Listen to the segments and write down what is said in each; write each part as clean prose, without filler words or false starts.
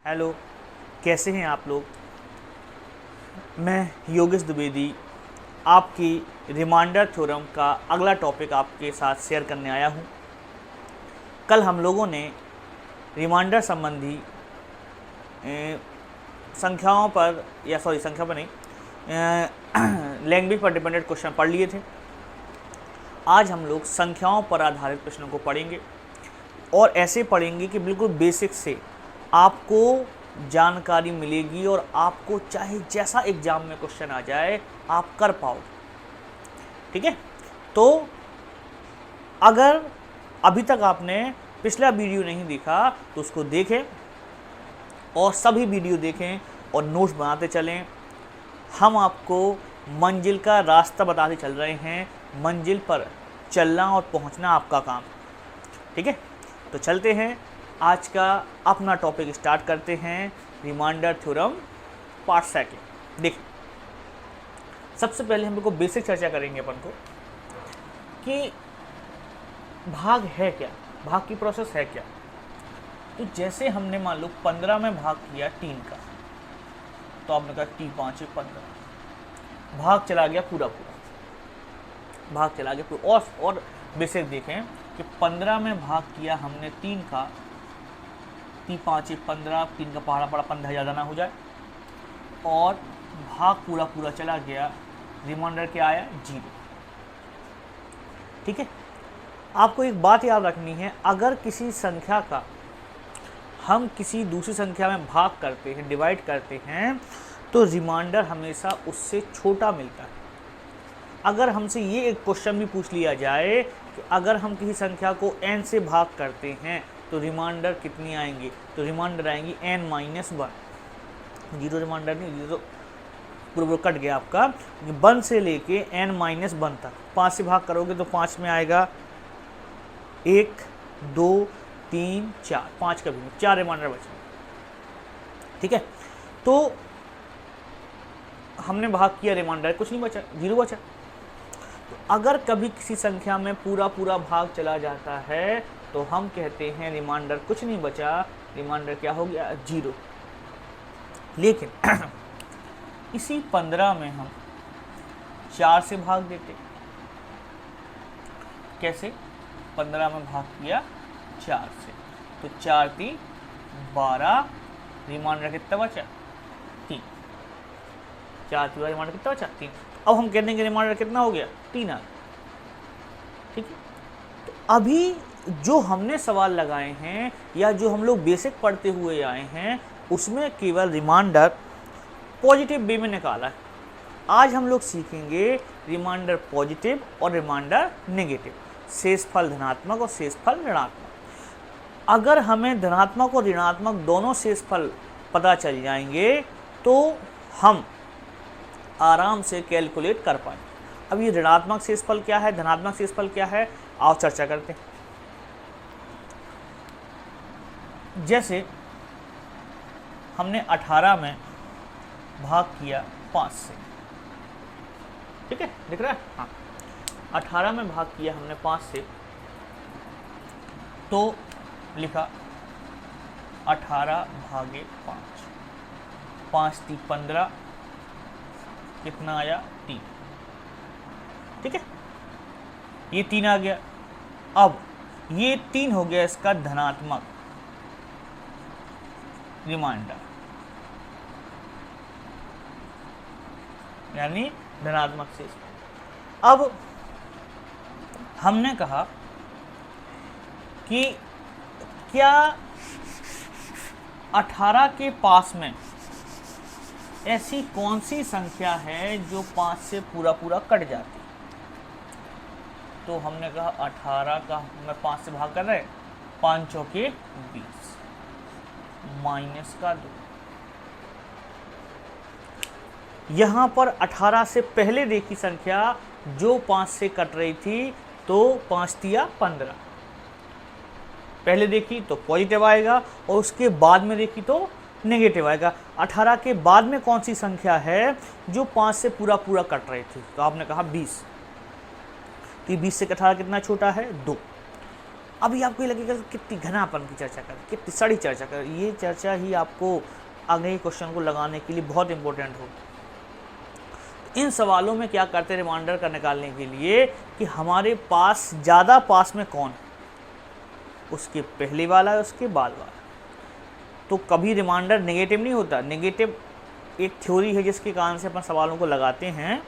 Hello, कैसे हैं आप लोग। मैं योगेश द्विवेदी आपकी रिमाइंडर थ्योरम का अगला टॉपिक आपके साथ शेयर करने आया हूं। कल हम लोगों ने रिमाइंडर संबंधी संख्या पर नहीं, लैंग्वेज पर डिपेंडेंट क्वेश्चन पढ़ लिए थे। आज हम लोग संख्याओं पर आधारित प्रश्नों को पढ़ेंगे और ऐसे पढ़ेंगे कि बिल्कुल बेसिक से आपको जानकारी मिलेगी और आपको चाहे जैसा एग्जाम में क्वेश्चन आ जाए आप कर पाओ। ठीक है, तो अगर अभी तक आपने पिछला वीडियो नहीं देखा तो उसको देखें और सभी वीडियो देखें और नोट्स बनाते चलें। हम आपको मंजिल का रास्ता बताते चल रहे हैं, मंजिल पर चलना और पहुंचना आपका काम। ठीक है, तो चलते हैं, आज का अपना टॉपिक स्टार्ट करते हैं। Remainder theorem part second. देखिए, सबसे पहले हम लोग को बेसिक चर्चा करेंगे अपन को कि भाग है क्या, भाग की प्रोसेस है क्या। तो जैसे हमने मान लो 15 में भाग किया 3 का, तो आपने कहा 3 5 15, भाग चला गया पूरा, भाग चला गया पूरा। और बेसिक देखें कि 15 में भाग किया हमने 3 का, 3 5 15, 3 का पहाड़ा पड़ा 15 ज़्यादा ना हो जाए, और भाग पूरा चला गया, रिमाइंडर क्या आया 0। ठीक है, आपको एक बात याद रखनी है, अगर किसी संख्या का हम किसी दूसरी संख्या में भाग करते हैं, डिवाइड करते हैं, तो रिमाइंडर हमेशा उससे छोटा मिलता है। अगर हमसे ये एक क्वेश्चन भी पूछ लिया जाए कि अगर हम किसी संख्या को n से भाग करते हैं तो रिमाइंडर कितनी आएंगी, तो रिमाइंडर आएंगी n-1। जीरो रिमाइंडर नहीं, जीरो पूरा कट गया आपका। 1 से लेके n-1 तक 5 से भाग करोगे तो 5 में आएगा 1 2 3 4, 5 का भी 4 रिमाइंडर बचे। ठीक है, तो हमने भाग किया, रिमाइंडर कुछ नहीं बचा, 0 बचा। तो अगर कभी किसी संख्या में पूरा भाग चला जाता है तो हम कहते हैं रिमाइंडर कुछ नहीं बचा, रिमाइंडर क्या हो गया 0। लेकिन इसी 15 में हम 4 से भाग देते। कैसे? 15 में भाग किया 4 से, तो 4 3 12, रिमाइंडर कितना बचा 3। 4 3 रिमाइंडर कितना बचा 3। अब हम कह देंगे रिमाइंडर कितना हो गया 3 आ गया। ठीक है, तो अभी जो हमने सवाल लगाए हैं या जो हम लोग बेसिक पढ़ते हुए आए हैं उसमें केवल रिमाइंडर पॉजिटिव वे में निकाला है। आज हम लोग सीखेंगे रिमाइंडर पॉजिटिव और रिमाइंडर नेगेटिव, शेषफल धनात्मक और शेषफल ऋणात्मक। अगर हमें धनात्मक और ऋणात्मक दोनों शेषफल पता चल जाएंगे तो हम आराम से कैलकुलेट कर पाएंगे। अब ये ऋणात्मक शेषफल क्या है, धनात्मक शेषफल क्या है, आओ चर्चा करते हैं। जैसे हमने 18 में भाग किया 5 से। ठीक है, दिख रहा है, हाँ 18 में भाग किया हमने 5 से, तो लिखा 18 भागे 5, 5 3 15, कितना आया 3। ठीक है, ये 3 आ गया। अब ये 3 हो गया इसका धनात्मक रिमाइंडर, यानी धनात्मक शेषफल। अब हमने कहा कि क्या 18 के पास में ऐसी कौन सी संख्या है जो 5 से पूरा कट जाती। तो हमने कहा 18 का हमें 5 से भाग कर रहे हैं, 5 चौके 20 माइनस का 2। यहाँ पर 18 से पहले देखी संख्या जो 5 से कट रही थी, तो 5 तिया 15 पहले देखी तो पॉजिटिव आएगा, और उसके बाद में देखी तो नेगेटिव आएगा। 18 के बाद में कौन सी संख्या है जो 5 से पूरा कट रही थी, तो आपने कहा 20। तो 20 से 18 कितना छोटा है 2। अभी आपको ये लगेगा कितनी घनापन की चर्चा कर, कितनी सड़ी चर्चा कर, ये चर्चा ही आपको आगे क्वेश्चन को लगाने के लिए बहुत इंपॉर्टेंट हो। इन सवालों में क्या करते हैं रिमाइंडर का निकालने के लिए कि हमारे पास ज़्यादा पास में कौन है, उसके पहले वाला है उसके बाद वाला। तो कभी रिमाइंडर नेगेटिव नहीं होता। नेगेटिव एक थ्योरी है जिसके कारण से अपन सवालों को लगाते हैं।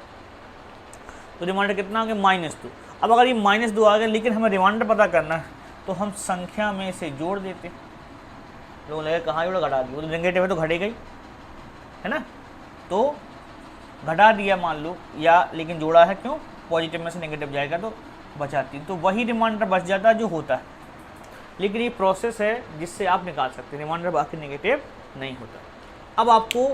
तो रिमाइंडर कितना आ गया -2। अब अगर ये -2 आ गया लेकिन हमें रिमाइंडर पता करना है तो हम संख्या में से जोड़ देते। लोग लगे कहाँ जोड़ा, घटा दिया, वो तो नेगेटिव है तो घटेगा ही, है ना। तो घटा दिया मान लो, या लेकिन जोड़ा है क्यों, पॉजिटिव में से नेगेटिव जाएगा तो बचाती, तो वही रिमाइंडर बच जाता है जो होता है। लेकिन ये प्रोसेस है जिससे आप निकाल सकते हैं, रिमाइंडर बाकी नेगेटिव नहीं होता। अब आपको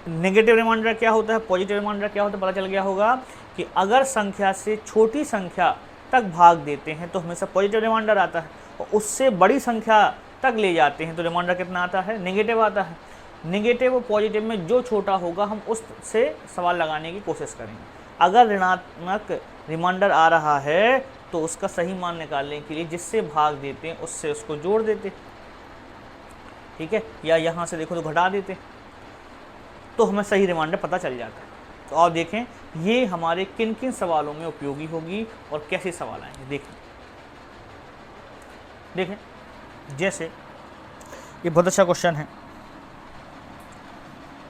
नेगेटिव रिमाइंडर क्या होता है, पॉजिटिव रिमाइंडर क्या होता है पता चल गया होगा कि अगर संख्या से छोटी संख्या तक भाग देते हैं तो हमेशा पॉजिटिव रिमाइंडर आता है, और उससे बड़ी संख्या तक ले जाते हैं तो रिमाइंडर कितना आता है, नेगेटिव आता है। नेगेटिव और पॉजिटिव में जो छोटा होगा हम उससे सवाल लगाने की कोशिश करेंगे। अगर ऋणात्मक रिमाइंडर आ रहा है तो उसका सही मान निकालने के लिए जिससे भाग देते हैं उससे उसको जोड़ देते, ठीक है, या यहाँ से देखो तो घटा देते, तो हमें सही रिमाइंडर पता चल जाता है। तो आप देखें ये हमारे किन किन सवालों में उपयोगी होगी और कैसे सवाल आएंगे। देखें जैसे ये बहुत अच्छा क्वेश्चन है,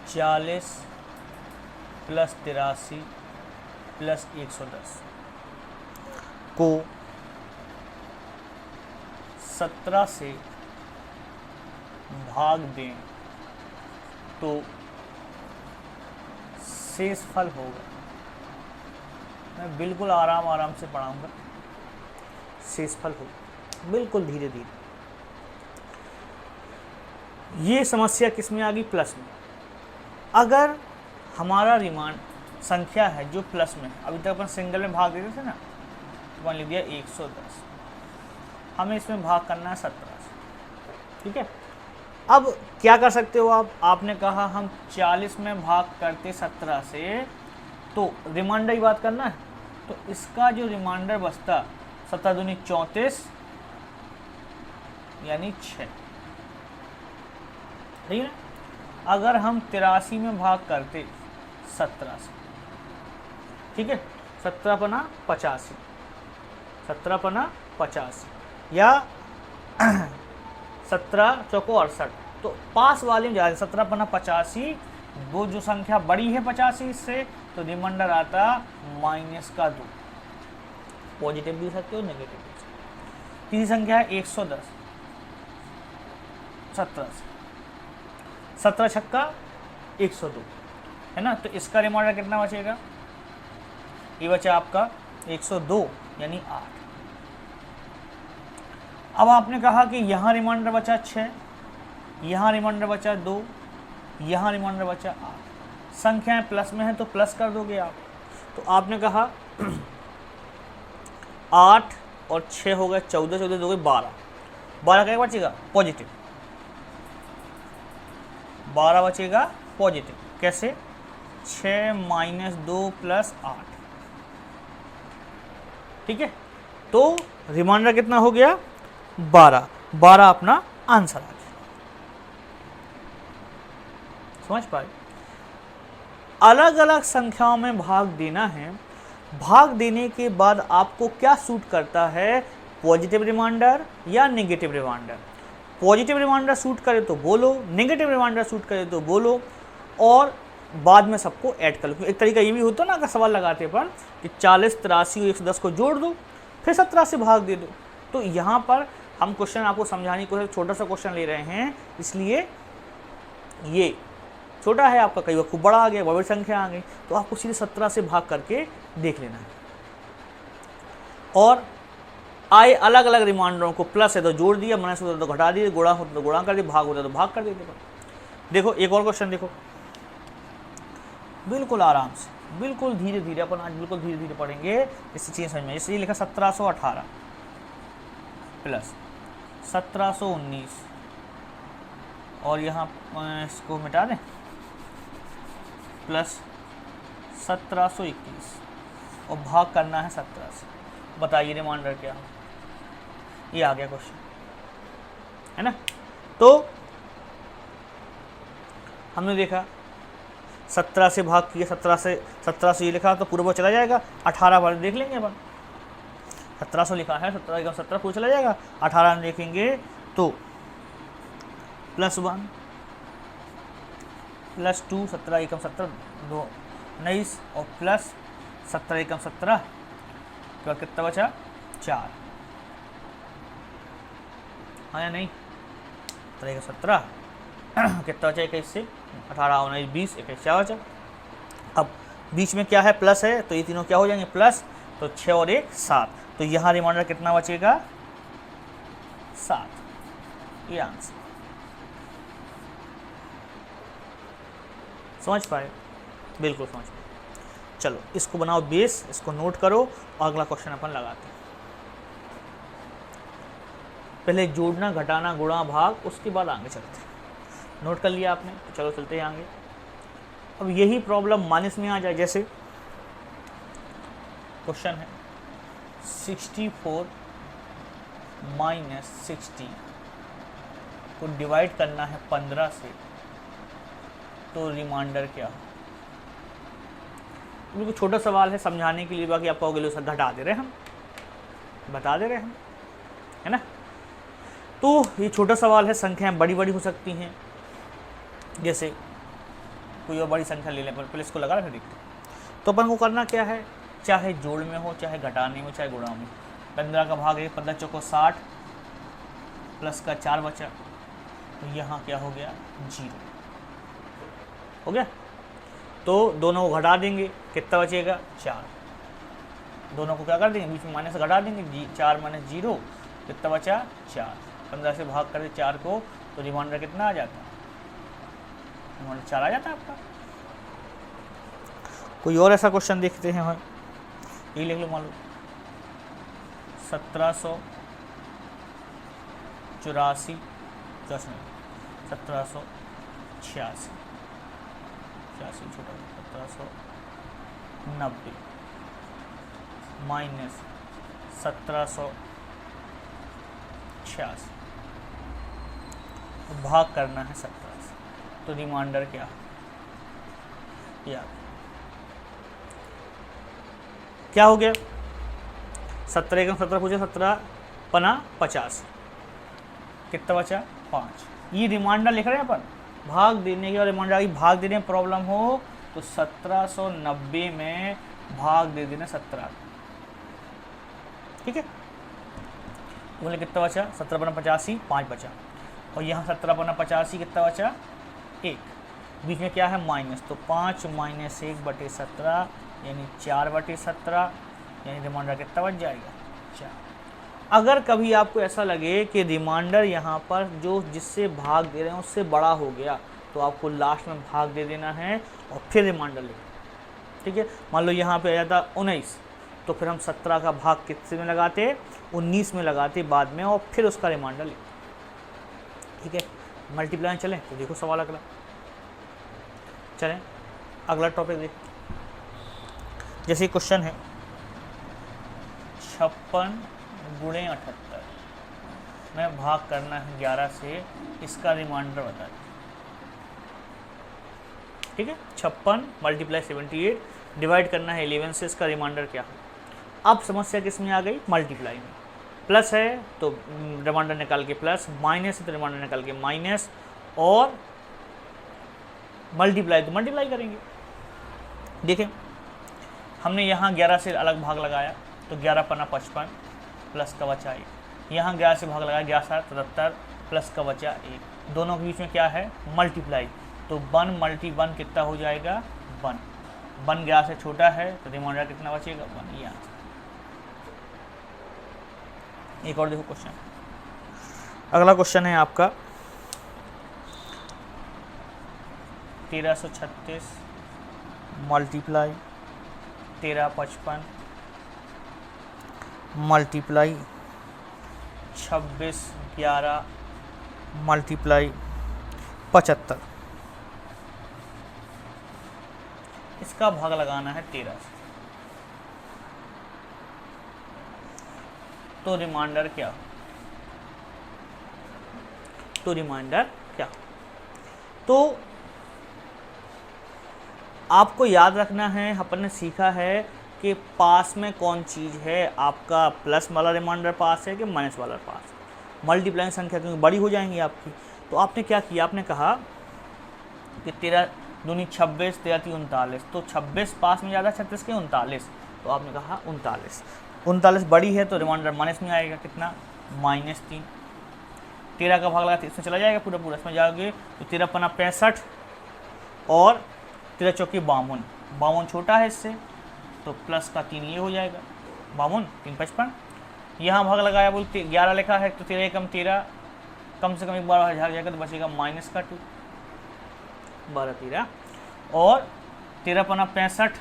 40 + 83 + 110 को 17 से भाग दें तो शेष फल होगा। मैं बिल्कुल आराम से पढ़ाऊंगा। शेष फल होगा बिल्कुल धीरे धीरे। ये समस्या किस में आ गई, प्लस में। अगर हमारा रिमांड संख्या है जो प्लस में, अभी तक अपन सिंगल में भाग देते थे ना, तो मान लीजिए 110, हमें इसमें भाग करना है 17 से, ठीक है। अब क्या कर सकते हो आप, आपने कहा हम 40 में भाग करते 17 से, तो रिमाइंडर की बात करना है, तो इसका जो रिमाइंडर बचता 17 दूनी 34 यानी 6, ठीक है। अगर हम 83 में भाग करते 17 से, ठीक है, 17 पना 85, 17 पना 85 या 17 चौको 68, तो पास वाले में जाएगा 17 पना 85, वो जो संख्या बड़ी है 85 से, तो रिमाइंडर आता -2। पॉजिटिव भी सकते हो नेगेटिव भी सकते हो। तीसरी संख्या है 110, 17 से, 17 छक्का 102, है ना। तो इसका रिमाइंडर कितना बचेगा, ये बचा आपका 102 यानी 8। अब आपने कहा कि यहाँ रिमाइंडर बचा 6, यहाँ रिमाइंडर बचा 2, यहाँ रिमाइंडर बचा 8। संख्याएं प्लस में है तो प्लस कर दोगे आप। तो आपने कहा 8 और 6 हो गए 14, 14 दोगे 12, 12 क्या बचेगा, पॉजिटिव, 12 बचेगा पॉजिटिव। कैसे, 6 - 2 + 8, ठीक है। तो रिमाइंडर कितना हो गया, 12, 12 अपना आंसर आ गया। समझ पाए। अलग अलग संख्याओं में भाग देना है। भाग देने के बाद आपको क्या सूट करता है, पॉजिटिव रिमाइंडर या negative remainder. Positive remainder suit करे तो बोलो, नेगेटिव रिमाइंडर सूट करे तो बोलो, और बाद में सबको ऐड कर लो। एक तरीका ये भी होता है ना, अगर सवाल लगाते अपन कि 40, 83 और 110 को जोड़ दो, फिर 17 से भाग दे दो। तो यहाँ पर हम क्वेश्चन आपको समझाने को छोटा सा क्वेश्चन ले रहे हैं, इसलिए ये छोटा है आपका, कई बार खूब बड़ा आ गया, बड़ी संख्या आ गई, तो आपको सीधे 17 से भाग करके देख लेना है। और आए अलग अलग रिमाइंडरों को, प्लस है तो जोड़ दिया, माइनस होता तो घटा दिए, गुणा होता तो गुणा कर दिया, भाग होता तो भाग कर देते। देखो एक और क्वेश्चन देखो, बिल्कुल आराम से, बिल्कुल धीरे धीरे, अपन आज बिल्कुल धीरे धीरे पढ़ेंगे, इससे चीज़ समझ में। जैसे ये लिखा 1718 प्लस 1719, और यहाँ इसको मिटा दें, प्लस 1721, और भाग करना है 17 से। बताइए रिमाइंडर क्या हो, ये आ गया क्वेश्चन, है ना। तो हमने देखा 17 से भाग किया, 17 से ये लिखा तो पूरा चला जाएगा, 18 बार देख लेंगे अपन, 1700 लिखा है, 17 पूरा चला जाएगा, 18 देखेंगे तो +1 +2 17 एकम 17 2 19 और +17 एकम 17 तो कितना बचा 4, हाँ या नहीं, 17 17 कितना बचा 21 से 18 19 20 21 4 बचा। अब बीच में क्या है प्लस है तो ये तीनों क्या हो जाएंगे प्लस, तो 6 और 1 7, तो यहाँ रिमाइंडर कितना बचेगा 7, ये आंसर। समझ पाए, बिल्कुल समझ पाए। चलो इसको बनाओ बेस, इसको नोट करो और अगला क्वेश्चन अपन लगाते हैं। पहले जोड़ना घटाना गुणा भाग, उसके बाद आगे चलते हैं। नोट कर लिया आपने, तो चलो चलते हैं आगे। अब यही प्रॉब्लम माइनस में आ जाए, जैसे क्वेश्चन है 64 - 60 को डिवाइड करना है 15 से, तो रिमाइंडर क्या हो। बिल्कुल छोटा सवाल है, समझाने के लिए, बाकी आप कहोगे लो सर घटा दे रहे हैं हम, बता दे रहे हैं हम, है ना। तो ये छोटा सवाल है, संख्याएं बड़ी बड़ी हो सकती हैं, जैसे कोई और बड़ी संख्या ले लें, पहले इसको लगा रहे देखते हैं। तो अपन को करना क्या है, चाहे जोड़ में हो, चाहे घटाने में, चाहे गुणा में। 15 का भाग है 15 चौको 60 प्लस का 4 बचा, तो यहाँ क्या हो गया 0 हो गया। तो दोनों को घटा देंगे, कितना बचेगा 4, दोनों को क्या कर देंगे बीच में माइनस घटा देंगे, 4 - 0 कितना बचा 4, 15 से भाग करके 4 को, तो रिमाइंडर कितना आ जाता है, रिमाइंडर 4 आ जाता है आपका। कोई और ऐसा क्वेश्चन देखते हैं, हम ये लिख लो, मान लो 1784 1786 छोटा 1790 माइनस 1786 भाग करना है 17 से, तो रिमाइंडर क्या क्या हो गया 17 एकम 17 पूछे, 17 पना 50, कितना बचा 5। ये रिमाइंडर लिख रहे हैं अपन, भाग देने के, और रिमाइंडर की भाग देने में प्रॉब्लम हो तो 1790 में भाग दे देना 17, ठीक है। बोले कितना बचा 17 पना 85 5 बचा, और यहाँ 17 पना 85 कितना बचा 1, बीच में क्या है माइनस, तो 5 - 1/17 यानी 4/17, यानी रिमाइंडर कितना बच जाएगा 4। अगर कभी आपको ऐसा लगे कि रिमाइंडर यहाँ पर जो जिससे भाग दे रहे हैं उससे बड़ा हो गया, तो आपको लास्ट में भाग दे देना है और फिर रिमाइंडर लिखना, ठीक है। मान लो यहाँ पे आ जाता 19, तो फिर हम 17 का भाग कितने में लगाते 19 में लगाते बाद में, और फिर उसका रिमाइंडर लिखते, ठीक है। मल्टीप्लाई चलें तो देखो सवाल अगला, चलें अगला टॉपिक देख। जैसे क्वेश्चन है 56 × 78 में भाग करना है 11 से, इसका रिमाइंडर बता दें, ठीक है। 56 × 78 डिवाइड करना है 11 से, इसका रिमाइंडर क्या है। अब समस्या किस में आ गई, मल्टीप्लाई में। प्लस है तो रिमाइंडर निकाल के प्लस, माइनस है तो रिमाइंडर निकाल के माइनस, और मल्टीप्लाई तो मल्टीप्लाई करेंगे। देखें हमने यहाँ 11 से अलग भाग लगाया, तो 11 पना 55 प्लस का बचा 1, यहाँ 11 से भाग लगाया 11 7 77 प्लस का बचा 1, दोनों के बीच में क्या है मल्टीप्लाई, तो 1 × 1 कितना हो जाएगा 1, 1 11 से छोटा है तो रिमाइंडर कितना बचेगा 1, ये आंसर। एक और देखो क्वेश्चन, अगला क्वेश्चन है आपका 1336 मल्टीप्लाई 1355 मल्टीप्लाई 2611 मल्टीप्लाई 75, इसका भाग लगाना है 13 से, तो रिमाइंडर क्या तो रिमाइंडर क्या। तो आपको याद रखना है, अपन ने सीखा है कि पास में कौन चीज़ है, आपका प्लस वाला रिमाइंडर पास है कि माइनस वाला पास। मल्टीप्लाइंग संख्या क्योंकि बड़ी हो जाएंगी आपकी, तो आपने क्या किया, आपने कहा कि 13 दूनी 26, 13 3 39, तो 26 पास में ज़्यादा 36 के 39, तो आपने कहा 39 बड़ी है तो रिमाइंडर माइनस में आएगा, कितना -3। 13 का भाग लगा तो इसमें चला जाएगा पूरा पूरा, इसमें जाओगे तो 13 पन्ना 65 और 13 चौकी 52 छोटा है इससे, तो प्लस का 3 ये हो जाएगा 52 3 55। यहाँ भाग लगाया बोलते 11 लिखा है तो 13 कम 13, कम से कम एक बार भाग जाएगा तो बचेगा माइनस का 2, 12 13 और 13 पन्ना 65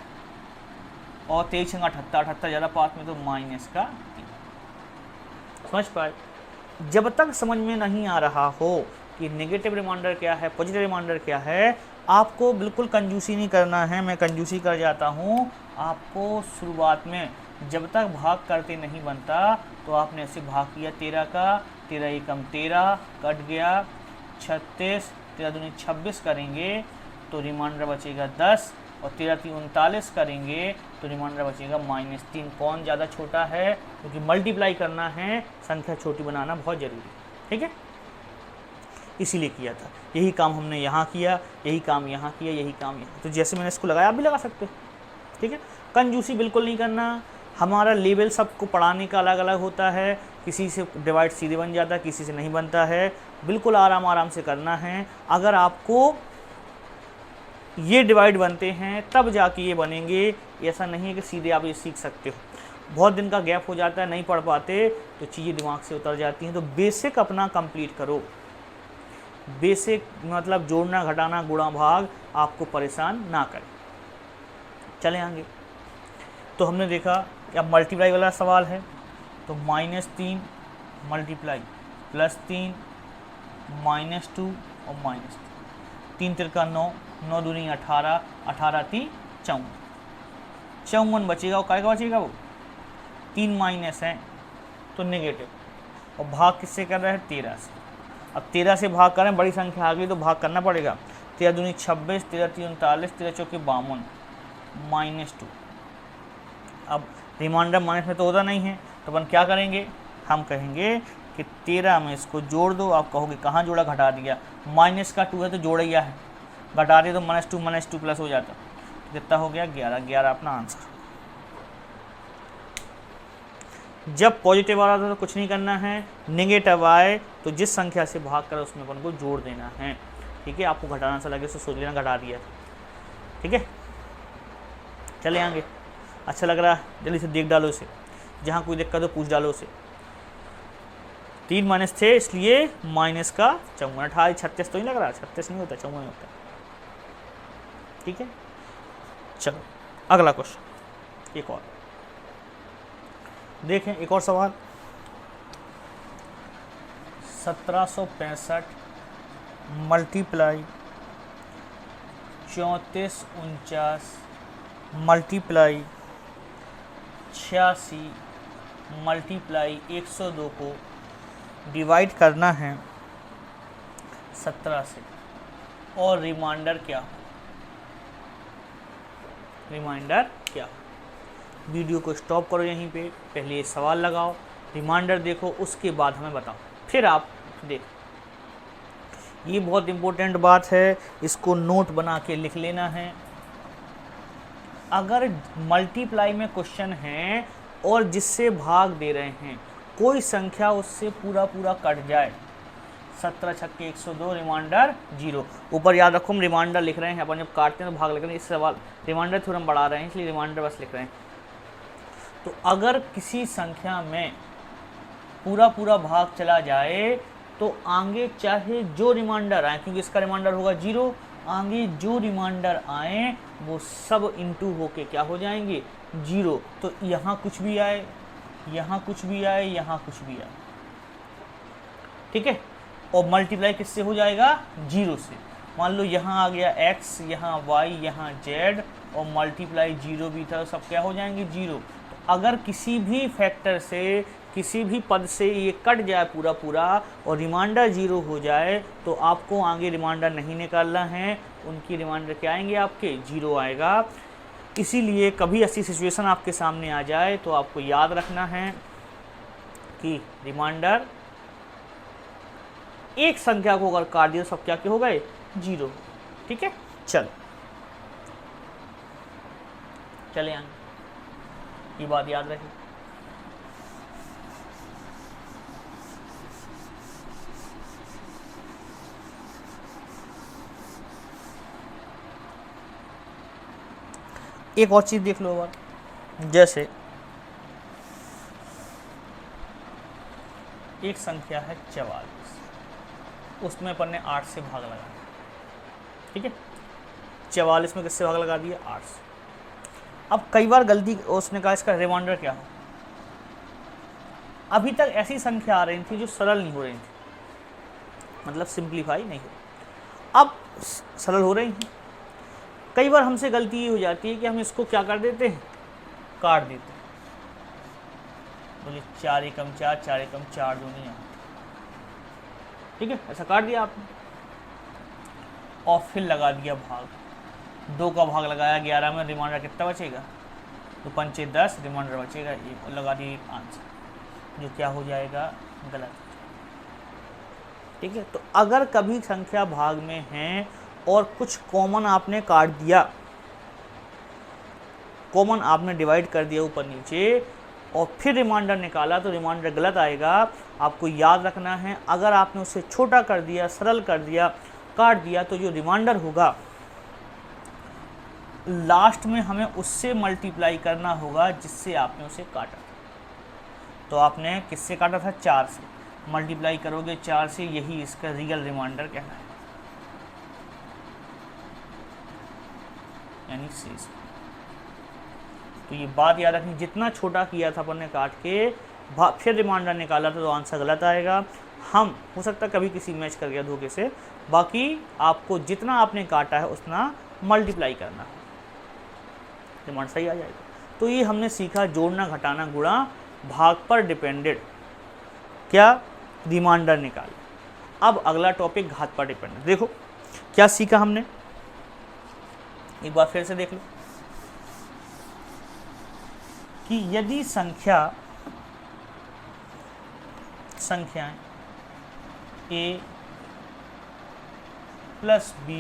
और 23 78 ज़्यादा पास में तो माइनस का 3। समझ पाए। जब तक समझ में नहीं आ रहा हो कि नेगेटिव रिमाइंडर क्या है, पॉजिटिव रिमाइंडर क्या है, आपको बिल्कुल कंजूसी नहीं करना है। मैं कंजूसी कर जाता हूँ। आपको शुरुआत में जब तक भाग करते नहीं बनता तो आपने ऐसे भाग किया 13 का, 13 एकम 13 कट गया 36, 13 दूनी 26 करेंगे तो रिमाइंडर बचेगा 10 और 13 3 39 करेंगे तो रिमाइंडर बचेगा -3। कौन ज़्यादा छोटा है, क्योंकि मल्टीप्लाई करना है, संख्या छोटी बनाना बहुत ज़रूरी है। ठीक है, इसीलिए किया था। यही काम हमने यहाँ किया, यही काम यहाँ किया, यही काम यहाँ। तो जैसे मैंने इसको लगाया आप भी लगा सकते हो। ठीक है, कंजूसी बिल्कुल नहीं करना। हमारा लेवल सबको पढ़ाने का अलग अलग होता है, किसी से डिवाइड सीधे बन जाता है, किसी से नहीं बनता है। बिल्कुल आराम आराम से करना है। अगर आपको ये डिवाइड बनते हैं तब जाके ये बनेंगे, ऐसा नहीं है कि सीधे आप ये सीख सकते हो। बहुत दिन का गैप हो जाता है, नहीं पढ़ पाते तो चीज़ें दिमाग से उतर जाती हैं। तो बेसिक अपना कंप्लीट करो। बेसिक मतलब जोड़ना, घटाना, गुणा, भाग आपको परेशान ना करे। चले आगे। तो हमने देखा अब मल्टीप्लाई वाला सवाल है, तो -3 मल्टीप्लाई +3 -2 और -3, 3 तिरका 9, 9 दूनी 18, 18 3 54, 54 बचेगा। और काय का बचेगा, वो 3 माइनस है तो नेगेटिव, और भाग किससे कर रहा है 13 से। अब 13 से भाग करें, बड़ी संख्या आ गई तो भाग करना पड़ेगा। 13 दूनी 26, 13 3 39, 13 चौके 52 -2। अब रिमाइंडर माइनस में तो होता नहीं है, तो अपन क्या करेंगे, हम कहेंगे कि 13 में इसको जोड़ दो। आप कहोगे कहाँ जोड़ा, घटा दिया। माइनस का 2 है तो जोड़ा ही है, घटा दिया तो -2 प्लस हो जाता। कितना हो गया 11, 11 अपना आंसर। जब पॉजिटिव आ रहा था तो कुछ नहीं करना है, नेगेटिव आए तो जिस संख्या से भाग कर उसमें अपन को जोड़ देना है। ठीक है, आपको घटाना सा लगे तो सोच लेना घटा दिया। ठीक है, चले आगे। अच्छा लग रहा है, जल्दी से देख डालो इसे, जहाँ कोई दिक्कत हो पूछ डालो उसे। 3 माइनस थे इसलिए माइनस का 54, 28 36 तो नहीं लग रहा, 36 नहीं होता, 54 होता है। ठीक है, चलो अगला क्वेश्चन, एक और देखें। एक और सवाल, 1765 मल्टीप्लाई 3449 मल्टीप्लाई 86 मल्टीप्लाई 102 को डिवाइड करना है 17 से, और रिमाइंडर क्या, रिमाइंडर क्या। वीडियो को स्टॉप करो यहीं पे, पहले ये सवाल लगाओ, रिमाइंडर देखो, उसके बाद हमें बताओ, फिर आप देखो। ये बहुत इम्पोर्टेंट बात है, इसको नोट बना के लिख लेना है। अगर मल्टीप्लाई में क्वेश्चन है और जिससे भाग दे रहे हैं, कोई संख्या उससे पूरा पूरा कट जाए, 17 छक्के 102, रिमाइंडर 0। ऊपर याद रखो हम रिमाइंडर लिख रहे हैं, अपन जब काटते हैं तो भाग लिख रहे हैं। इस सवाल रिमाइंडर थ्योरम बढ़ा रहे हैं इसलिए रिमाइंडर बस लिख रहे हैं। तो अगर किसी संख्या में पूरा पूरा भाग चला जाए तो आगे चाहे जो रिमाइंडर आए, क्योंकि इसका रिमाइंडर होगा 0, आगे जो रिमाइंडर आए वो सब इंटू होके क्या हो जाएंगे 0। तो यहाँ कुछ भी आए, यहाँ कुछ भी आए, यहाँ कुछ भी आए। ठीक है, और मल्टीप्लाई किससे हो जाएगा 0 से। मान लो यहाँ आ गया x, यहाँ y, यहाँ z, और मल्टीप्लाई 0 भी था, तो सब क्या हो जाएंगे 0। तो अगर किसी भी फैक्टर से किसी भी पद से ये कट जाए पूरा पूरा और रिमाइंडर 0 हो जाए तो आपको आगे रिमाइंडर नहीं निकालना है, उनकी रिमाइंडर क्या आएंगे, आपके 0 आएगा। इसीलिए कभी ऐसी सिचुएशन आपके सामने आ जाए तो आपको याद रखना है कि रिमाइंडर एक संख्या को अगर काट दिया सब क्या हो गए, 0। ठीक है, चले आगे, ये बात याद रखिए। एक और चीज देख लो बार, जैसे एक संख्या है 44, उसमें अपन ने 8 से भाग लगा दिया। ठीक है, 44 में किससे भाग लगा दिया, 8 से। अब कई बार गलती उसने कहा इसका रिमाइंडर क्या हो। अभी तक ऐसी संख्या आ रही थी जो सरल नहीं हो रही थी, मतलब सिंप्लीफाई नहीं हो, अब सरल हो रही हैं। कई बार हमसे गलती ये हो जाती है कि हम इसको क्या कर देते हैं, काट देते हैं। बोलिए 4 एकम 4, 4 एकम 4 दूनी 8। ठीक है, ऐसा काट दिया आपने और फिर लगा दिया भाग, 2 का भाग लगाया 11 में, रिमाइंडर कितना बचेगा, तो 5 10, रिमाइंडर बचेगा 1, लगा दिए आंसर, जो क्या हो जाएगा, गलत। ठीक है, तो अगर कभी संख्या भाग में है और कुछ कॉमन आपने काट दिया, कॉमन आपने डिवाइड कर दिया ऊपर नीचे और फिर रिमाइंडर निकाला तो रिमाइंडर गलत आएगा। आपको याद रखना है, अगर आपने उसे छोटा कर दिया, सरल कर दिया, काट दिया, तो जो रिमाइंडर होगा लास्ट में हमें उससे मल्टीप्लाई करना होगा जिससे आपने उसे काटा। तो आपने किससे काटा था, 4 से, मल्टीप्लाई करोगे 4 से, यही इसका रियल रिमाइंडर कहना है, यानी शेष। तो ये बात याद रखनी, जितना छोटा किया था अपन ने काट के फिर रिमाइंडर निकाला था तो आंसर गलत आएगा। हम हो सकता है कभी किसी मैच कर गया धोखे से, बाकी आपको जितना आपने काटा है उतना मल्टीप्लाई करना है, रिमाइंडर सही आ जाएगा। तो ये हमने सीखा जोड़ना, घटाना, गुणा, भाग पर डिपेंडेड, क्या, रिमाइंडर निकाल। अब अगला टॉपिक घात पर डिपेंडेड। देखो क्या सीखा हमने, एक बार फिर से देख लो कि यदि संख्याएं a plus b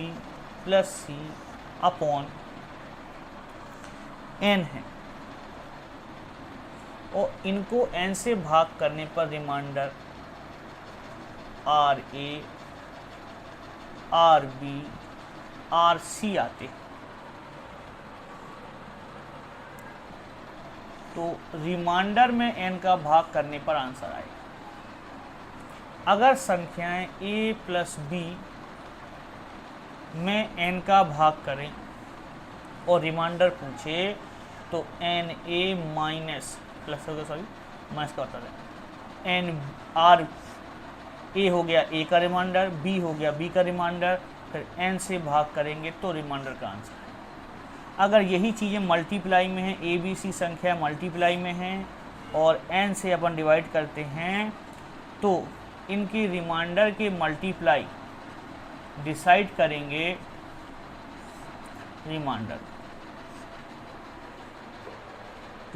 plus c upon n है और इनको n से भाग करने पर रिमाइंडर RA, RB, RC आते हैं, तो रिमाइंडर में n का भाग करने पर आंसर आएगा। अगर संख्याएं a प्लस b में n का भाग करें और रिमाइंडर पूछे तो n a माइनस प्लस हो गया, सॉरी माइनस का बता दें, n r a हो गया a का रिमाइंडर, b हो गया b का रिमाइंडर, फिर n से भाग करेंगे तो रिमाइंडर का आंसर है। अगर यही चीज़ें मल्टीप्लाई में हैं, ए बी सी संख्या मल्टीप्लाई में हैं और n से अपन डिवाइड करते हैं तो इनकी रिमाइंडर के मल्टीप्लाई डिसाइड करेंगे रिमाइंडर।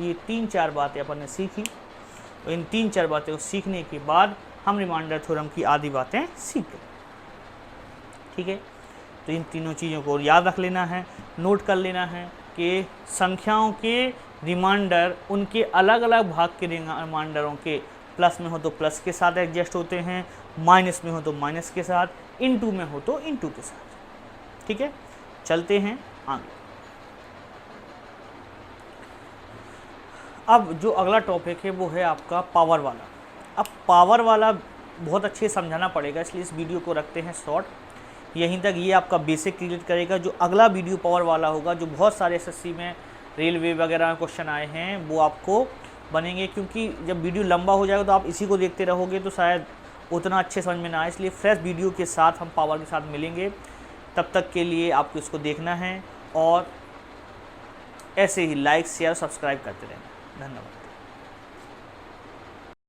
ये 3-4 बातें अपन ने सीखी और इन 3-4 बातें को सीखने के बाद हम रिमाइंडर थ्योरम की आधी बातें सीख गए। ठीक है, तो इन तीनों चीज़ों को याद रख लेना है, नोट कर लेना है कि संख्याओं के रिमाइंडर उनके अलग अलग भाग के रिमाइंडरों के प्लस में हो तो प्लस के साथ एडजस्ट होते हैं, माइनस में हो तो माइनस के साथ, इनटू में हो तो इनटू के साथ। ठीक है, चलते हैं आगे। अब जो अगला टॉपिक है वो है आपका पावर वाला। अब पावर वाला बहुत अच्छे समझाना पड़ेगा, इसलिए इस वीडियो को रखते हैं शॉर्ट, यहीं तक ये आपका बेसिक क्लियर करेगा। जो अगला वीडियो पावर वाला होगा, जो बहुत सारे एसएससी में, रेलवे वगैरह में क्वेश्चन आए हैं, वो आपको बनेंगे, क्योंकि जब वीडियो लंबा हो जाएगा तो आप इसी को देखते रहोगे तो शायद उतना अच्छे समझ में ना आए, इसलिए फ्रेश वीडियो के साथ हम पावर के साथ मिलेंगे। तब तक के लिए आपको इसको देखना है और ऐसे ही लाइक शेयर सब्सक्राइब करते रहें। धन्यवाद।